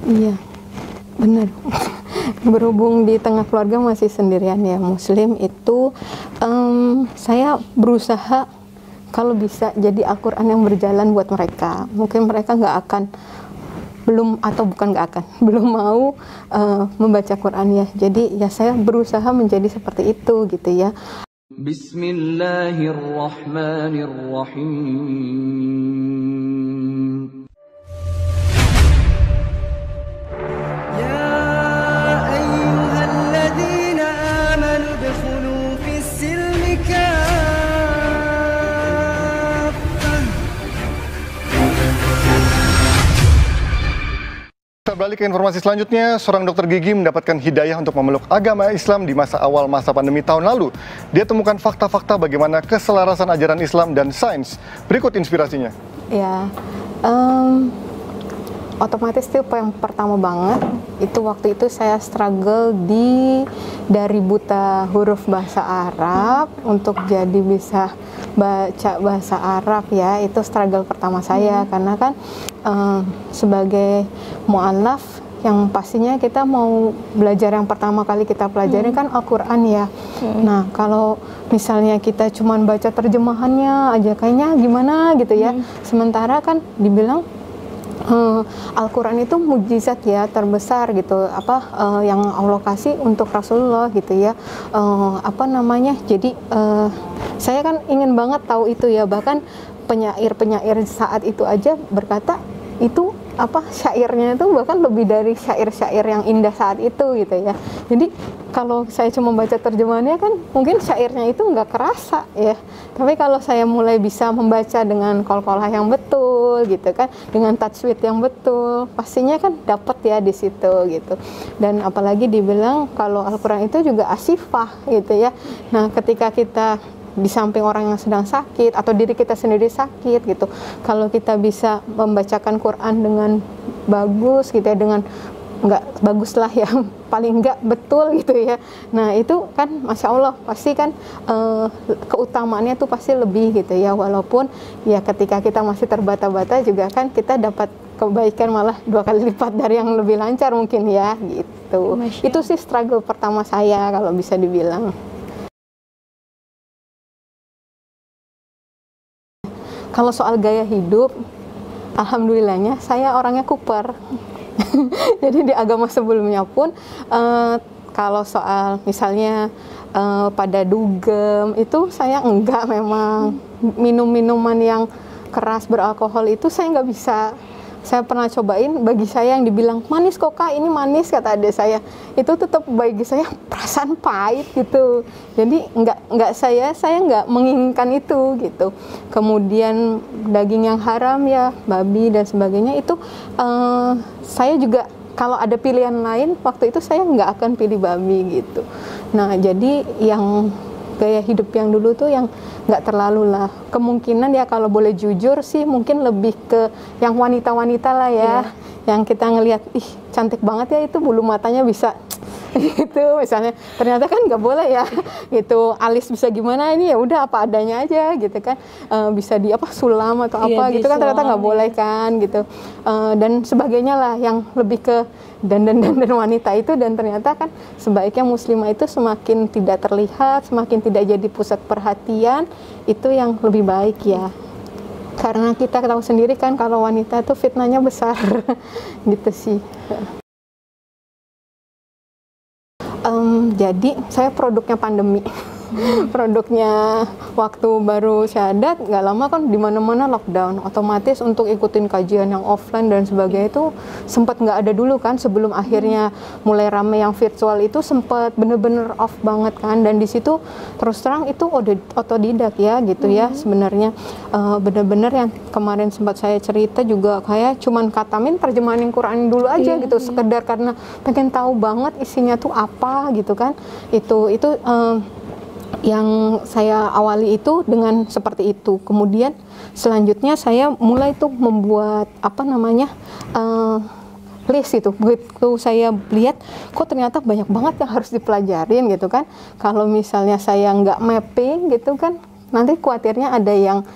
Iya, benar. Berhubung di tengah keluarga masih sendirian ya Muslim itu, saya berusaha kalau bisa jadi Al-Quran yang berjalan buat mereka. Mungkin mereka nggak akan, belum atau bukan nggak akan, belum mau membaca Quran ya. Jadi ya saya berusaha menjadi seperti itu gitu ya. Bismillahirrahmanirrahim. Kita beralih ke informasi selanjutnya. Seorang dokter gigi mendapatkan hidayah untuk memeluk agama Islam di masa awal masa pandemi tahun lalu. Dia temukan fakta-fakta bagaimana keselarasan ajaran Islam dan sains. Berikut inspirasinya. Ya, otomatis itu yang pertama banget, itu waktu itu saya struggle dari buta huruf bahasa Arab untuk jadi bisa baca bahasa Arab ya. Itu struggle pertama saya, karena kan sebagai mu'allaf yang pastinya kita mau belajar, yang pertama kali kita pelajari kan Al-Quran ya. Nah kalau misalnya kita cuman baca terjemahannya aja kayaknya gimana gitu ya. Sementara kan dibilang Al-Quran itu mukjizat ya terbesar gitu, yang Allah kasih untuk Rasulullah gitu ya. Jadi saya kan ingin banget tahu itu ya. Bahkan penyair-penyair saat itu aja berkata itu syairnya itu bahkan lebih dari syair-syair yang indah saat itu gitu ya. Jadi kalau saya cuma baca terjemahannya kan mungkin syairnya itu nggak kerasa ya. Tapi kalau saya mulai bisa membaca dengan qalqalah yang betul gitu kan, dengan tajwid yang betul, pastinya kan dapat ya di situ gitu. Dan apalagi dibilang kalau Al-Quran itu juga asifah gitu ya. Nah ketika kita di samping orang yang sedang sakit atau diri kita sendiri sakit gitu, kalau kita bisa membacakan Quran dengan bagus gitu ya, dengan nggak bagus lah ya, paling nggak betul gitu ya. Nah itu kan Masya Allah pasti kan keutamaannya tuh pasti lebih gitu ya. Walaupun ya ketika kita masih terbata-bata juga kan kita dapat kebaikan malah 2 kali lipat dari yang lebih lancar mungkin ya gitu. Itu sih struggle pertama saya kalau bisa dibilang. Kalau soal gaya hidup, alhamdulillahnya saya orangnya kuper. Jadi di agama sebelumnya pun kalau soal misalnya pada dugem itu saya enggak, memang minum-minuman yang keras beralkohol itu saya nggak bisa. Saya pernah cobain, bagi saya yang dibilang manis kok Kak, ini manis kata adik saya, itu tetap bagi saya perasaan pahit gitu. Jadi saya nggak menginginkan itu gitu. Kemudian daging yang haram ya, babi dan sebagainya itu saya juga kalau ada pilihan lain waktu itu saya nggak akan pilih babi gitu. Nah jadi yang gaya hidup yang dulu tuh yang nggak terlalu lah. Kemungkinan ya kalau boleh jujur sih mungkin lebih ke yang wanita-wanita lah ya. Yang kita ngelihat, ih cantik banget ya itu, bulu matanya bisa gitu misalnya, ternyata kan nggak boleh ya gitu. Alis bisa gimana, ini ya udah apa adanya aja gitu kan. Bisa di sulam atau apa gitu kan, ternyata nggak boleh kan gitu. Dan sebagainya lah yang lebih ke dandan-dandan wanita itu. Dan ternyata kan sebaiknya muslimah itu semakin tidak terlihat, semakin tidak jadi pusat perhatian, itu yang lebih baik ya. Karena kita tahu sendiri kan kalau wanita itu fitnahnya besar gitu sih. Jadi saya produknya pandemi. Produknya waktu baru syahadat, nggak lama kan di mana-mana lockdown, otomatis untuk ikutin kajian yang offline dan sebagainya itu sempat nggak ada dulu kan. Sebelum akhirnya mulai rame yang virtual itu sempat bener-bener off banget kan. Dan di situ terus terang itu otodidak ya gitu ya sebenarnya. Bener-bener yang kemarin sempat saya cerita juga kayak cuman katamin terjemahan Quran dulu aja gitu, sekedar karena pengen tahu banget isinya tuh apa gitu kan. Itu yang saya awali itu dengan seperti itu. Kemudian selanjutnya saya mulai tuh membuat list itu. Begitu saya lihat kok ternyata banyak banget yang harus dipelajarin gitu kan. Kalau misalnya saya nggak mapping gitu kan, nanti khawatirnya ada yang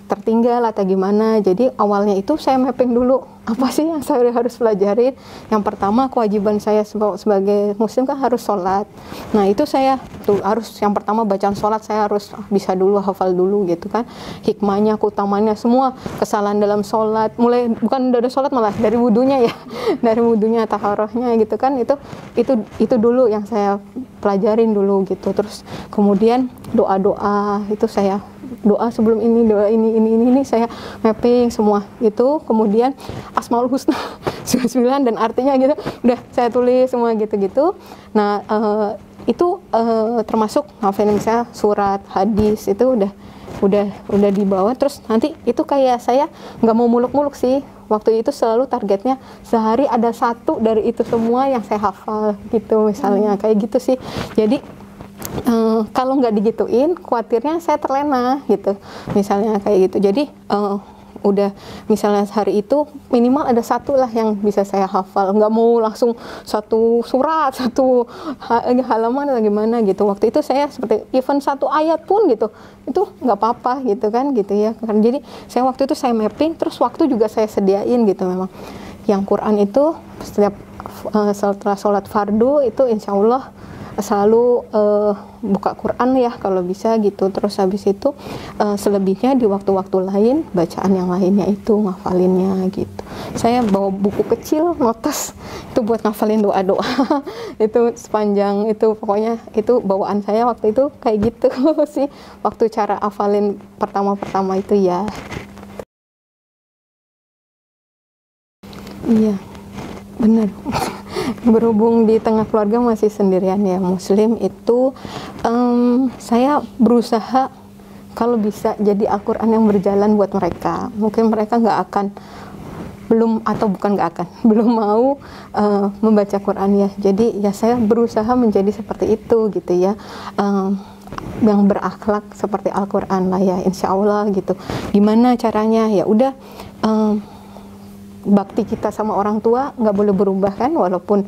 tertinggal atau gimana. Jadi awalnya itu saya mapping dulu apa sih yang saya harus pelajarin? Yang pertama, kewajiban saya sebagai muslim kan harus sholat. Nah itu saya tuh harus, yang pertama bacaan sholat saya harus bisa dulu, hafal dulu gitu kan, hikmahnya, keutamannya, semua kesalahan dalam sholat, mulai bukan dari sholat malah dari wudunya ya dari wudunya, taharahnya gitu kan, itu dulu yang saya pelajarin dulu gitu. Terus kemudian doa-doa itu saya doa sebelum ini, doa ini saya mapping semua itu. Kemudian Asmaul Husna 99 dan artinya gitu udah saya tulis semua gitu-gitu. Nah itu termasuk ngafalin misalnya surat, hadis itu udah dibawa. Terus nanti itu kayak saya nggak mau muluk-muluk sih, waktu itu selalu targetnya sehari ada satu dari itu semua yang saya hafal gitu misalnya, kayak gitu sih. Jadi kalau nggak digituin, khawatirnya saya terlena gitu, misalnya kayak gitu. Jadi udah misalnya hari itu minimal ada satu lah yang bisa saya hafal, nggak mau langsung satu surat, satu halaman atau gimana gitu. Waktu itu saya seperti even satu ayat pun gitu, itu nggak apa-apa gitu kan gitu ya. Jadi saya waktu itu saya mapping, terus waktu juga saya sediain gitu. Memang yang Quran itu setiap setelah sholat fardu itu insya Allah selalu buka Quran ya kalau bisa gitu. Terus habis itu selebihnya di waktu-waktu lain bacaan yang lainnya itu ngafalinnya gitu. Saya bawa buku kecil notes itu buat ngafalin doa-doa itu sepanjang itu, pokoknya itu bawaan saya waktu itu kayak gitu sih waktu cara hafalin pertama-pertama itu ya. Iya benar. Berhubung di tengah keluarga masih sendirian ya muslim itu, saya berusaha kalau bisa jadi Al-Quran yang berjalan buat mereka. Mungkin mereka belum mau membaca Quran ya. Jadi ya saya berusaha menjadi seperti itu gitu ya, yang berakhlak seperti Al-Quran lah ya, insya Allah gitu. Gimana caranya? Ya udah, bakti kita sama orang tua nggak boleh berubah kan, walaupun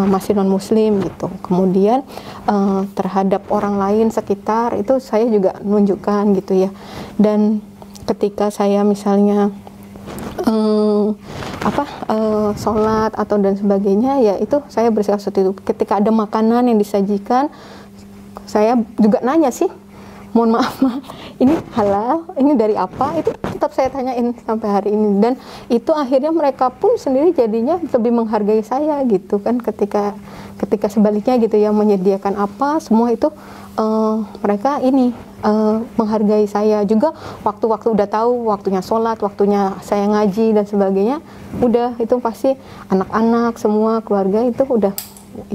masih non muslim gitu. Kemudian terhadap orang lain sekitar itu saya juga nunjukkan gitu ya. Dan ketika saya misalnya sholat atau dan sebagainya ya, itu saya bersikap seperti itu. Ketika ada makanan yang disajikan, saya juga nanya sih, mohon maaf ini halal, ini dari apa, itu tetap saya tanyain sampai hari ini. Dan itu akhirnya mereka pun sendiri jadinya lebih menghargai saya gitu kan, ketika sebaliknya gitu ya, menyediakan apa semua itu mereka ini menghargai saya juga. Waktu-waktu udah tahu waktunya sholat, waktunya saya ngaji dan sebagainya, udah itu pasti anak-anak semua keluarga itu udah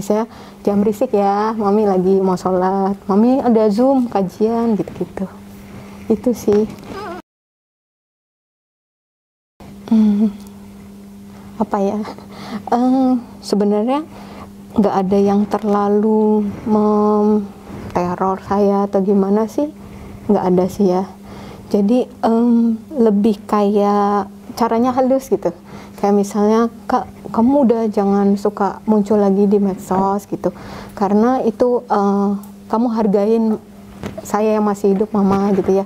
saya jam berisik ya, mami lagi mau sholat, mami ada zoom kajian gitu-gitu. Itu sih apa ya, sebenarnya nggak ada yang terlalu teror saya atau gimana sih, nggak ada sih ya. Jadi lebih kayak caranya halus gitu. Kayak misalnya, Kak, kamu udah jangan suka muncul lagi di medsos gitu, karena itu kamu hargain saya yang masih hidup, mama gitu ya.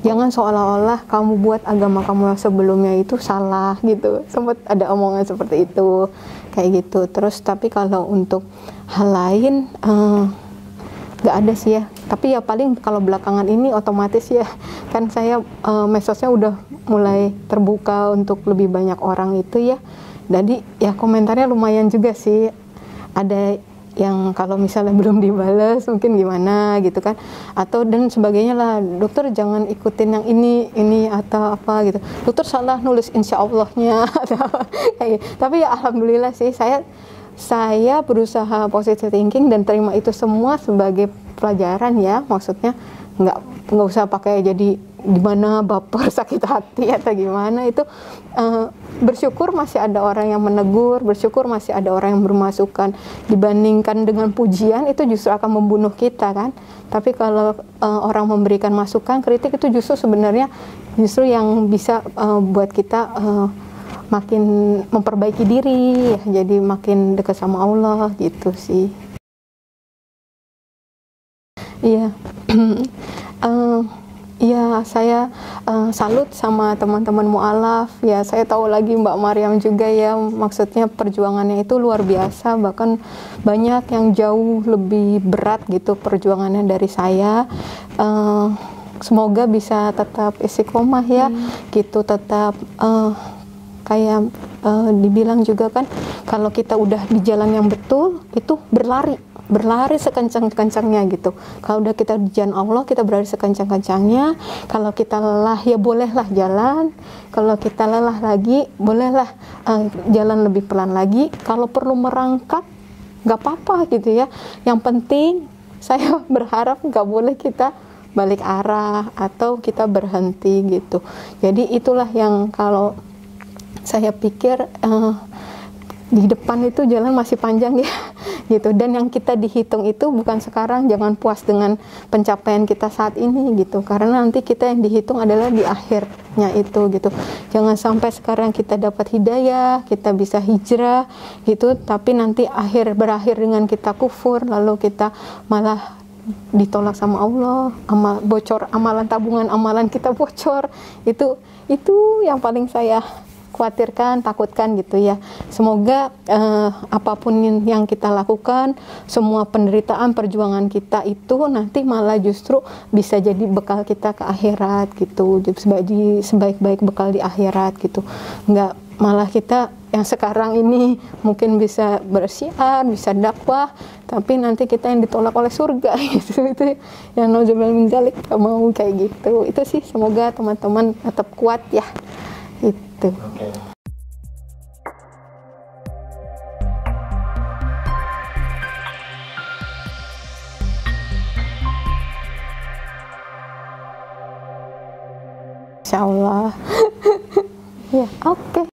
Jangan seolah-olah kamu buat agama kamu yang sebelumnya itu salah gitu. Sempat ada omongan seperti itu, kayak gitu. Terus tapi kalau untuk hal lain nggak ada sih ya. Tapi ya paling kalau belakangan ini otomatis ya, kan saya medsosnya udah mulai terbuka untuk lebih banyak orang itu ya. Jadi ya komentarnya lumayan juga sih. Ada yang kalau misalnya belum dibales mungkin gimana gitu kan, atau dan sebagainya lah, dokter jangan ikutin yang ini atau apa gitu, dokter salah nulis insya Allahnya kayak gitu. Tapi ya alhamdulillah sih saya berusaha positive thinking dan terima itu semua sebagai pelajaran ya, maksudnya nggak usah pakai jadi gimana baper, sakit hati atau gimana. Itu bersyukur masih ada orang yang menegur, bersyukur masih ada orang yang bermasukan. Dibandingkan dengan pujian itu justru akan membunuh kita kan. Tapi kalau orang memberikan masukan, kritik, itu justru sebenarnya yang bisa buat kita makin memperbaiki diri ya, jadi makin dekat sama Allah gitu sih. Iya. Iya, saya salut sama teman-teman mualaf. Ya, saya tahu lagi Mbak Maryam juga ya, maksudnya perjuangannya itu luar biasa, bahkan banyak yang jauh lebih berat gitu perjuangannya dari saya. Semoga bisa tetap istiqomah ya, gitu, tetap kayak dibilang juga kan, kalau kita udah di jalan yang betul, itu berlari sekencang-kencangnya gitu. Kalau udah kita di jalan Allah, kita berlari sekencang-kencangnya. Kalau kita lelah, ya bolehlah jalan. Kalau kita lelah lagi, bolehlah jalan lebih pelan lagi. Kalau perlu merangkak, nggak apa-apa gitu ya. Yang penting, saya berharap nggak boleh kita balik arah atau kita berhenti gitu. Jadi itulah yang kalau saya pikir di depan itu jalan masih panjang ya gitu, dan yang kita dihitung itu bukan sekarang. Jangan puas dengan pencapaian kita saat ini gitu, karena nanti kita yang dihitung adalah di akhirnya itu gitu. Jangan sampai sekarang kita dapat hidayah, kita bisa hijrah gitu, tapi nanti berakhir dengan kita kufur, lalu kita malah ditolak sama Allah, bocor amalan, tabungan amalan kita bocor. Itu yang paling saya khawatirkan, takutkan gitu ya. Semoga apapun yang kita lakukan, semua penderitaan perjuangan kita itu nanti malah justru bisa jadi bekal kita ke akhirat gitu, sebaik-baik bekal di akhirat gitu. Nggak malah kita yang sekarang ini mungkin bisa bersiar, bisa dakwah, tapi nanti kita yang ditolak oleh surga gitu. Itu yang nauzubillah min dzalik, gak mau kayak gitu. Itu sih, semoga teman-teman tetap kuat ya. Itu. Oke. Insya Allah. Ya, oke.